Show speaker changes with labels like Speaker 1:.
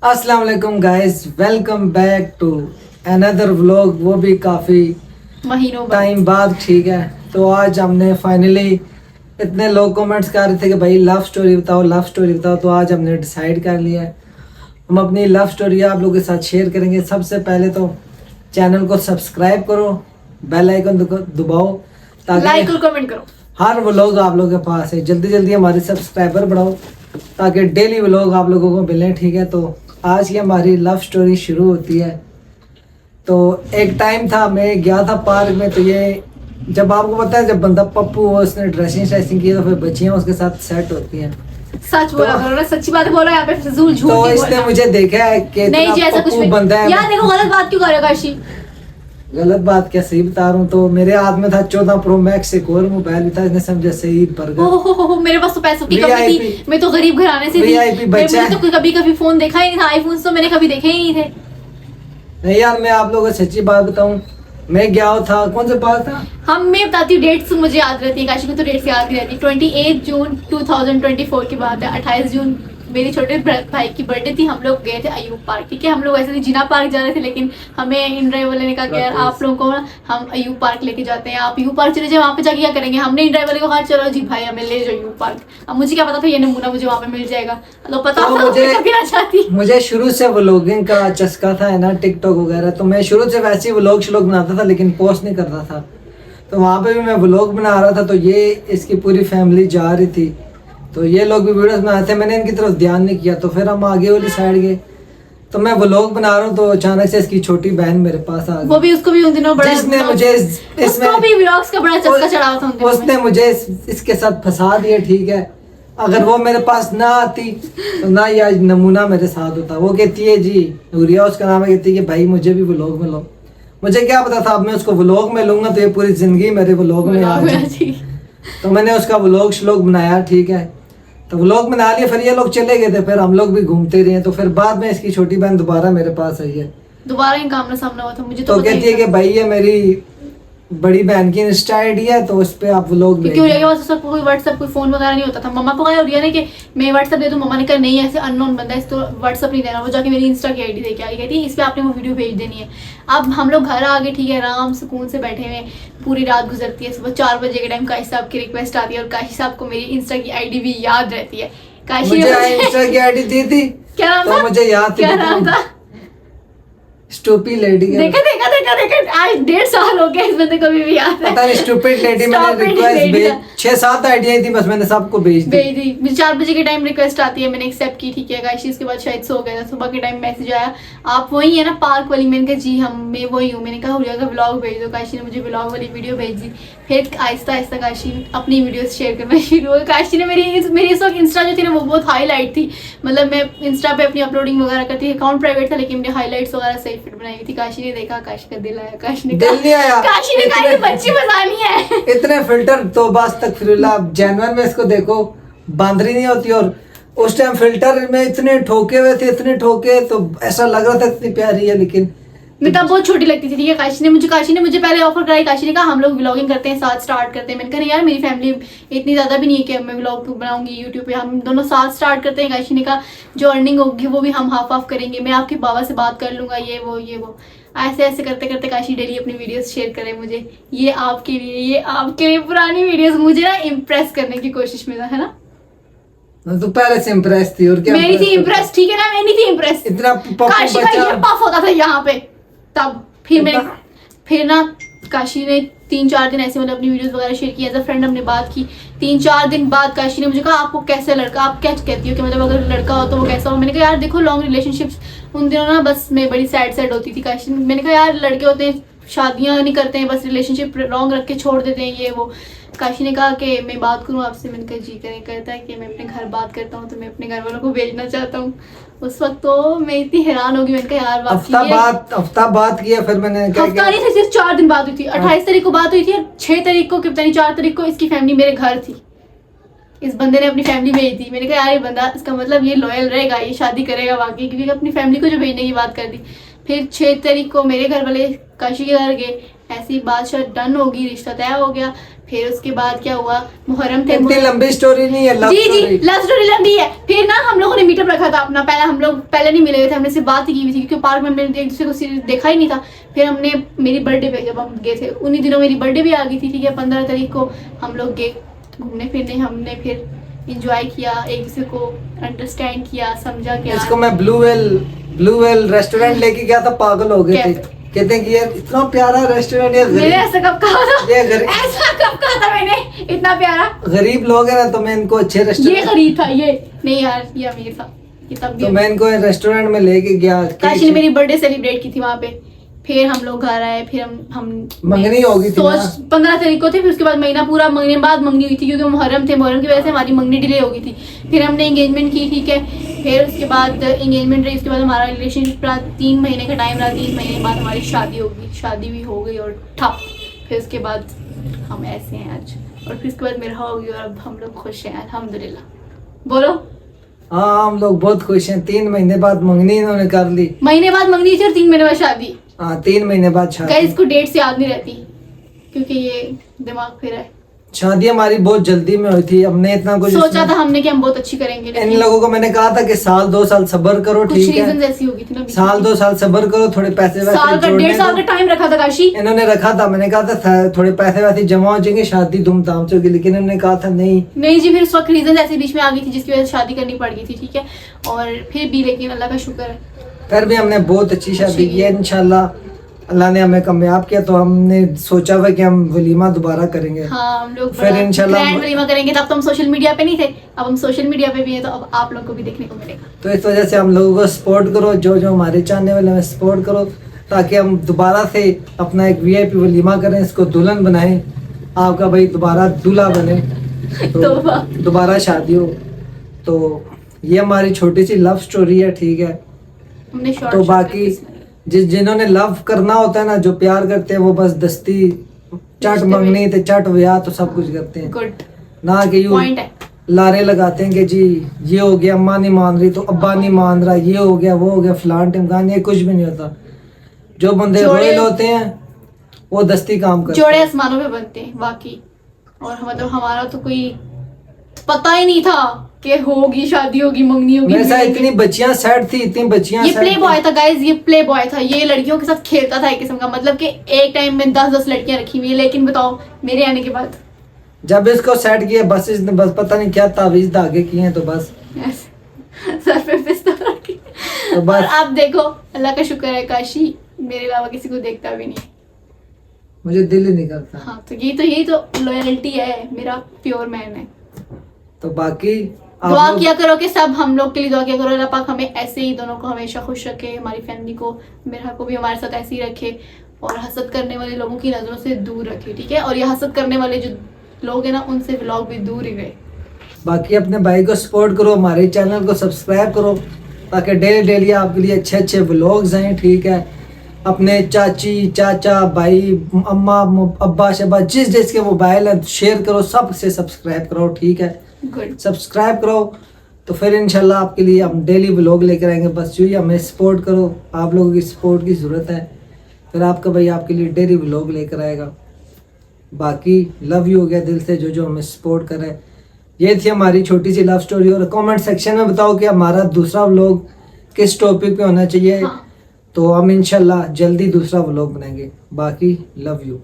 Speaker 1: अस्सलाम वालेकुम guys, welcome back to another vlog, वो भी काफ़ी
Speaker 2: महीनों बाद।
Speaker 1: टाइम बाद। ठीक है, तो आज हमने फाइनली, इतने लोग कमेंट्स कर रहे थे कि भाई लव स्टोरी बताओ, लव स्टोरी बताओ, तो आज हमने डिसाइड कर लिया है हम अपनी लव स्टोरी आप लोगों के साथ शेयर करेंगे। सबसे पहले तो चैनल को सब्सक्राइब करो, बेल आइकन दबाओ ताकि
Speaker 2: लाइक और कमेंट करो।
Speaker 1: हर व्लॉग आप लोगों के पास है। जल्दी जल्दी हमारे सब्सक्राइबर बढ़ाओ ताकि डेली व्लॉग आप लोगों को मिलें। ठीक है, तो आज की हमारी लव स्टोरी शुरू होती है। तो एक टाइम था, मैं गया था पार्क में, तो ये जब आपको पता है जब बंदा पप्पू हो, उसने ड्रेसिंग की, तो फिर बच्चियां उसके साथ सेट होती हैं।
Speaker 2: सच बोला करो ना, सच्ची बात बोलो, यहाँ पे फिजूल झूठ
Speaker 1: तो
Speaker 2: नहीं
Speaker 1: इसने
Speaker 2: बोलना।
Speaker 1: मुझे देखा है कि
Speaker 2: नहीं जी, ऐसा कुछ
Speaker 1: पप्पू
Speaker 2: नहीं।
Speaker 1: बंदा है।
Speaker 2: यार देखो, गलत बात क्यों कर रहे हो काशी?
Speaker 1: गलत बात क्या, सही बता रहा हूँ। तो मेरे हाथ में था 14 प्रो मैक्स, एक और मोबाइल भी था, इसने समझा सही बर्गर।
Speaker 2: हो, मेरे पास तो पैसों की कमी
Speaker 1: VIP
Speaker 2: थी। मैं तो गरीब घराने से थी।
Speaker 1: VIP बच्चा
Speaker 2: मुझे तो कभी फोन देखा ही नहीं था। आईफोन तो मैंने कभी देखे ही नहीं थे।
Speaker 1: नहीं यार, मैं आप लोगों को सच्ची बात बताऊं, मैं गया था, कौन सा पार्क था?
Speaker 2: मैं बताती हूँ, डेट्स मुझे याद रहती है। काशी को तो डेट्स याद नहीं रहती। 28 जून 2024 की बात है। 28 जून मेरे छोटे भाई की बर्थडे थी। हम लोग गए थे अयूब पार्क। ठीक है, हम लोग ऐसे जिना पार्क जा रहे थे, लेकिन हमें इन ड्राइवर वाले ने कहा कि यार आप लोगों को ना हम अयूब पार्क लेके जाते हैं, आप अयूब पार्क चले जाए, वहाँ पे जाके क्या करेंगे। हमने इन ड्राइवर वाले को कहा चलो जी भाई हमें ले जाओ अयूब पार्क। अब मुझे क्या पता था ये नमूना मुझे वहाँ पे मिल जाएगा, तो पता
Speaker 1: तो
Speaker 2: था कभी ना चाहती।
Speaker 1: मुझे शुरू से व्लॉगिंग का चस्का था, है ना, टिकटॉक वगैरह। तो मैं शुरू से वैसे ही व्लॉग बनाता था, लेकिन पोस्ट नहीं करता था। तो वहाँ पे भी मैं व्लॉग बना रहा था, तो ये इसकी पूरी फैमिली जा रही थी, तो ये लोग भी वीडियोस बनाए थे। मैंने इनकी तरफ ध्यान नहीं किया, तो फिर हम आगे वाली साइड गए। तो मैं व्लॉग बना रहा हूँ, तो अचानक से इसकी छोटी बहन मेरे पास आ गई।
Speaker 2: वो भी, उसको भी उन दिनों बड़ा,
Speaker 1: जिसने मुझे
Speaker 2: उसको भी व्लॉग्स का बड़ा चस्का चढ़ा हुआ था उन दिनों में।
Speaker 1: उसने मुझे इसके साथ फंसा दिया। ठीक है, अगर वो मेरे पास ना आती तो ना ये आज नमूना मेरे साथ होता। वो कहती है जी, नूरिया उसका नाम है, कहती है कि भाई मुझे भी व्लॉग में लो। मुझे क्या पता था अब मैं उसको व्लॉग में लूंगा तो ये पूरी जिंदगी मेरे व्लॉग में आ जाए। तो मैंने उसका व्लॉग बनाया। ठीक है, तो व्लॉग बना लिया, फिर ये लोग चले गए थे, फिर हम लोग भी घूमते रहे। तो फिर बाद में इसकी छोटी बहन दोबारा मेरे पास आई है।
Speaker 2: दोबारा इन आमना सामना हुआ था। मुझे
Speaker 1: तो कहती है कि भाई ये मेरी बड़ी बहन की इंस्टा आईडी है, तो उस पे आप व्लॉग
Speaker 2: क्योंकि उरिया के पास उसका कोई व्हाट्सएप कोई फोन वगैरह नहीं होता था। मम्मा को कहा उरिया ने कि मैं व्हाट्सएप दे दूं। मम्मा ने कहा नहीं, ऐसे अननोन बंदा है, इसको व्हाट्सएप नहीं देना। वो जाके मेरी इंस्टा की आईडी देके आई, कहती है इस पे आपने वो वीडियो भेज देनी है। अब हम लोग घर आ गए। ठीक है, आराम सुकून से बैठे हुए, पूरी रात गुजरती है। सुबह 4 बजे के टाइम काशी साहब की रिक्वेस्ट आती है, और काशी साहब को मेरी इंस्टा की आईडी भी याद रहती है। काशी
Speaker 1: मुझे इंस्टा की आईडी दी थी,
Speaker 2: क्या नाम
Speaker 1: तो
Speaker 2: था?
Speaker 1: मुझे याद
Speaker 2: क्या नाम था?
Speaker 1: Stupid lady.
Speaker 2: देखा आज 1.5 साल हो गया इस बंदे को भी याद है।
Speaker 1: पता नहीं स्टूपिड लेडी, मैंने रिक्वेस्ट भेज 6-7 आईडियां थी, बस मैंने सबको भेज दी।
Speaker 2: मुझे 4 बजे के टाइम रिक्वेस्ट आती है, मैंने एक्सेप्ट की। ठीक है गाइस, इसके बाद शायद सो गया था। सुबह के टाइम मैसेज आया, आप वही है ना पार्क वाली? मैंने कहा जी मैं वही हूँ। मैंने कहा हुरिया का व्लॉग भेज दो। काशी ने मुझे व्लॉग वाली वीडियो भेज दी। फिर आहिस्ता आहिस्ता काशी अपनी वीडियोस शेयर करना शुरू हो गई। काशी ने मेरी इस वक्त इंस्टा जो थी ना, वो बहुत हाईलाइट थी। मतलब मैं इंस्टा पे अपनी अपलोडिंग वगैरह करती थी, अकाउंट प्राइवेट था, लेकिन मैंने हाईलाइट्स वगैरह सही फिट बनाई हुई थी। काशी ने देखा, काशी का दिल आया। काशी ने कहा बच्ची बसानी है।
Speaker 1: इतने फिल्टर तो बस तक फिर जानवर में इसको देखो, बांदरी नहीं होती। और उस टाइम फिल्टर में इतने ठोके हुए थे, इतने ठोके, तो ऐसा लग रहा था इतनी प्यारी है, लेकिन
Speaker 2: मैं तब बहुत छोटी लगती थी। ठीक है, काशी ने मुझे पहले ऑफर कराई। काशी ने कहा हम लोग व्लॉगिंग करते हैं, साथ स्टार्ट करते हैं। मैंने कहा यार मेरी फैमिली इतनी ज़्यादा भी नहीं है कि मैं व्लॉग बनाऊंगी यूट्यूब पे, हम दोनों साथ स्टार्ट करते हैं। काशी ने कहा जो अर्निंग होगी वो भी हम हाफ करेंगे, मैं आपके बाबा से बात कर लूँगा, ये वो ऐसे ऐसे करते करते काशी डेली अपनी वीडियोस शेयर करे मुझे। ये आपके लिए पुरानी वीडियोस मुझे ना इम्प्रेस करने की कोशिश में था, है ना?
Speaker 1: तो पहले से इम्प्रेस थी, और क्या
Speaker 2: मेरी थी इम्प्रेस। ठीक है ना, मैं नहीं थी इम्प्रेस।
Speaker 1: इतना
Speaker 2: काशी का ये पफ होता था यहाँ पे तब। फिर ना काशी ने 3-4 दिन ऐसे मतलब अपनी वीडियोस वगैरह शेयर की, एज अ फ्रेंड हमने बात की। 3-4 दिन बाद काशी ने मुझे कहा आपको कैसे लड़का, आप क्या कहती हो कि मतलब अगर लड़का हो तो वो कैसा हो? मैंने कहा यार देखो लॉन्ग रिलेशनशिप्स उन दिनों ना बस मैं बड़ी सैड होती थी। काशी मैंने कहा यार लड़के होते हैं शादियां नहीं करते हैं, बस रिलेशनशिप लॉन्ग रख के छोड़ देते हैं, ये वो। काशी ने कहा कि मैं बात करूं आपसे। मैंने कहा जी करें। कहता है कि मैं अपने घर बात करता हूं, तो मैं अपने घर वालों को भेजना चाहता हूं। उस वक्त तो मैं इतनी हैरान होगी। मैंने कहा यार
Speaker 1: हफ्ता बात किया, फिर मैंने
Speaker 2: हफ्ता नहीं था, सिर्फ 4 दिन बात हुई थी। 28 तारीख को बात हुई थी, 6 तारीख को पता नहीं 4 तारीख को इसकी फैमिली मेरे घर थी। इस बंदे ने अपनी फैमिली भेज दी। मैंने कहा यार ये बंदा, इसका मतलब ये लॉयल रहेगा, ये शादी करेगा वाकई, क्योंकि अपनी फैमिली को जो भेजने की बात कर दी। फिर 6 तारीख को मेरे घर वाले काशी के घर गए, ऐसी बात शायद डन होगी, रिश्ता तय हो गया। फिर उसके बाद क्या हुआ, मुहर्रम थे।
Speaker 1: इतनी लंबी स्टोरी नहीं है, लव
Speaker 2: जी
Speaker 1: स्टोरी।
Speaker 2: लव स्टोरी लंबी है। फिर ना हम लोगों ने मीटअप रखा था अपना, पहले हम लोग पहले नहीं मिले हुए थे, हमने सिर्फ बात ही की हुई थी क्योंकि पार्क में हमने एक दूसरे को देखा ही नहीं था। फिर हमने मेरी बर्थडे पे जब हम गए थे, उन्हीं दिनों मेरी बर्थडे भी आ गई थी, ठीक है, 15 तारीख को हम लोग गए घूमने फिरने। हमने फिर इंजॉय किया, एक दूसरे को अंडरस्टैंड किया, समझा क्या।
Speaker 1: इसको मैं ब्लू वेल रेस्टोरेंट लेके गया था, पागल हो गए थे। कहते हैं कि यार इतना प्यारा रेस्टोरेंट है।
Speaker 2: मैंने ऐसा कब कहा था?
Speaker 1: ये
Speaker 2: ऐसा कब कहा था मैंने? इतना प्यारा।
Speaker 1: गरीब लोग है ना, तो मैं इनको अच्छे
Speaker 2: ये
Speaker 1: रेस्टोरेंट,
Speaker 2: गरीब था ये, नहीं यार ये अमीर था ये तब भी।
Speaker 1: तो मैं इनको रेस्टोरेंट में लेके गया।
Speaker 2: काशी ने मेरी बर्थडे सेलिब्रेट की थी वहाँ पे। फिर हम लोग घर आए, फिर हम
Speaker 1: मंगनी हो गई थी ना?
Speaker 2: 15 तारीख को थे, फिर उसके बाद महीना पूरा मंगने बाद मंगनी हुई थी क्योंकि मुहर्रम थे, मुहर्रम की वजह से हमारी मंगनी डिले हो गई थी। फिर हमने एंगेजमेंट की, ठीक है, फिर उसके बाद एंगेजमेंट रही, उसके बाद हमारा रिलेशनशिप रहा, 3 महीने का टाइम रहा, 3 महीने बाद हमारी शादी हो गई, शादी भी हो गई और ठप। फिर उसके बाद हम ऐसे हैं आज, और फिर उसके बाद मेरा हो गई और अब हम लोग खुश हैं अल्हम्दुलिल्लाह। बोलो।
Speaker 1: हाँ हम लोग बहुत खुश हैं। 3 महीने बाद मंगनी इन्होंने कर ली।
Speaker 2: महीने बाद मंगनी थी और 3 महीने बाद शादी।
Speaker 1: हाँ 3 महीने बाद शादी।
Speaker 2: गाइस इसको डेट्स याद नहीं रहती क्योंकि ये दिमाग फिर है।
Speaker 1: शादी हमारी बहुत जल्दी में हुई थी, हमने इतना कुछ
Speaker 2: सोचा था हमने कि हम बहुत अच्छी करेंगे,
Speaker 1: इन
Speaker 2: लेकिन
Speaker 1: लोगों को मैंने कहा था कि 1-2 साल सब्र करो,
Speaker 2: कुछ
Speaker 1: ठीक
Speaker 2: रीजन
Speaker 1: है,
Speaker 2: ऐसी होगी थी ना।
Speaker 1: 1-2 साल सब्र करो, थोड़े पैसे वैसे
Speaker 2: साल का
Speaker 1: जोड़ने
Speaker 2: 1.5 साल
Speaker 1: दो।
Speaker 2: का टाइम रखा था काशी।
Speaker 1: इन्होंने रखा था, मैंने कहा था थोड़े पैसे वैसे जमा हो जाएंगे, शादी धूमधाम से होगी, लेकिन इन्होंने कहा था नहीं
Speaker 2: जी। फिर उस वक्त रीजन ऐसे बीच में आ गई थी जिसकी वजह से शादी करनी पड़ गई थी, ठीक है, और फिर भी लेकिन अल्लाह का शुक्र है
Speaker 1: फिर भी हमने बहुत अच्छी शादी की है। इंशाल्लाह अल्लाह ने हमें कामयाब किया, तो हमने सोचा हुआ कि हम वलीमा दोबारा करेंगे।
Speaker 2: हाँ हम लोग
Speaker 1: फिर इंशाल्लाह
Speaker 2: ग्रैंड वलीमा करेंगे। तब तो हम सोशल मीडिया पे नहीं थे, अब हम सोशल मीडिया पे भी हैं, तो अब आप लोग को भी देखने को मिलेगा।
Speaker 1: तो इस वजह से हम लोगों को सपोर्ट करो, जो जो हमारे चाहने वाले हमें सपोर्ट करो, ताकि हम दोबारा से अपना एक VIP वलीमा करें, इसको दुल्हन बनाएं, आपका भाई दोबारा दूल्हा बने, तो दोबारा शादी हो। तो ये हमारी छोटी सी लव स्टोरी है, ठीक है।
Speaker 2: हमने शॉर्ट
Speaker 1: तो बाकी जिन्होंने लव करना होता है ना, जो प्यार करते हैं, वो बस दस्ती चट मंगनी तो चट ब्याह तो सब कुछ करते हैं,
Speaker 2: गुड
Speaker 1: ना कि यूं
Speaker 2: पॉइंट है।
Speaker 1: लारे लगाते हैं कि जी ये हो गया, अम्मा नहीं मान रही तो अब्बा नहीं मान रहा, ये हो गया वो हो गया, फलान टिमकान, ये कुछ भी नहीं होता। जो बंदे रोयल होते हैं वो दस्ती काम करते
Speaker 2: जोड़े
Speaker 1: हैं।
Speaker 2: आसमानों पे बनते हैं बाकी। और मतलब हमारा तो कोई पता ही नहीं था कि होगी शादी, होगी मंगनी होगी।
Speaker 1: मेरे साथ इतनी बच्चियां सेट थी, इतनी बच्चियां
Speaker 2: ये
Speaker 1: set
Speaker 2: प्ले
Speaker 1: थी।
Speaker 2: बॉय था गाइस, ये प्ले बॉय था, ये लड़कियों के साथ खेलता था एक किस्म का, मतलब कि एक टाइम में 10-10 लड़कियां रखी हुई है। लेकिन बताओ मेरे आने के बाद
Speaker 1: जब इसको सेट किया, बस इसने बस पता नहीं क्या तावीज धागे किए हैं, तो बस
Speaker 2: सर पे पिस्तौल रख के।
Speaker 1: तो
Speaker 2: और
Speaker 1: बस
Speaker 2: आप देखो अल्लाह का शुक्र है, काशी मेरे अलावा किसी को देखता भी नहीं।
Speaker 1: मुझे दिल ही नहीं करता।
Speaker 2: हाँ तो यही तो लॉयल्टी है, मेरा प्योर मैन है।
Speaker 1: तो बाकी आप
Speaker 2: दुआ
Speaker 1: लोग-
Speaker 2: किया करो कि सब हम लोग के लिए दुआ किया करो, अल्लाह पाक हमें ऐसे ही दोनों को हमेशा खुश रखे, हमारी फैमिली को, मेरा को भी हमारे साथ ऐसे ही रखे, और हसद करने वाले लोगों की नज़रों से दूर रखे, ठीक है। और ये हसद करने वाले जो लोग हैं ना, उनसे व्लॉग भी दूर ही रहे।
Speaker 1: बाकी अपने भाई को सपोर्ट करो, हमारे चैनल को सब्सक्राइब करो, ताकि डेली आपके लिए अच्छे अच्छे व्लॉग्स हैं, ठीक है। अपने चाची चाचा भाई अम्मा अब्बा शब्बा जिस जिसके मोबाइल है शेयर करो, सबसे सब्सक्राइब करो, ठीक है।
Speaker 2: गुड।
Speaker 1: सब्सक्राइब करो, तो फिर इंशाल्लाह आपके लिए हम डेली व्लॉग लेकर आएंगे। बस यूँ ही हमें सपोर्ट करो, आप लोगों की सपोर्ट की ज़रूरत है, फिर आपका भाई आपके लिए डेली व्लॉग लेकर आएगा। बाकी लव यू हो गया दिल से, जो जो हमें सपोर्ट कर रहे हैं। ये थी हमारी छोटी सी लव स्टोरी। और कमेंट सेक्शन में बताओ कि हमारा दूसरा व्लॉग किस टॉपिक पे होना चाहिए।
Speaker 2: हाँ।
Speaker 1: तो हम इंशाल्लाह जल्दी दूसरा व्लॉग बनाएंगे। बाकी लव यू।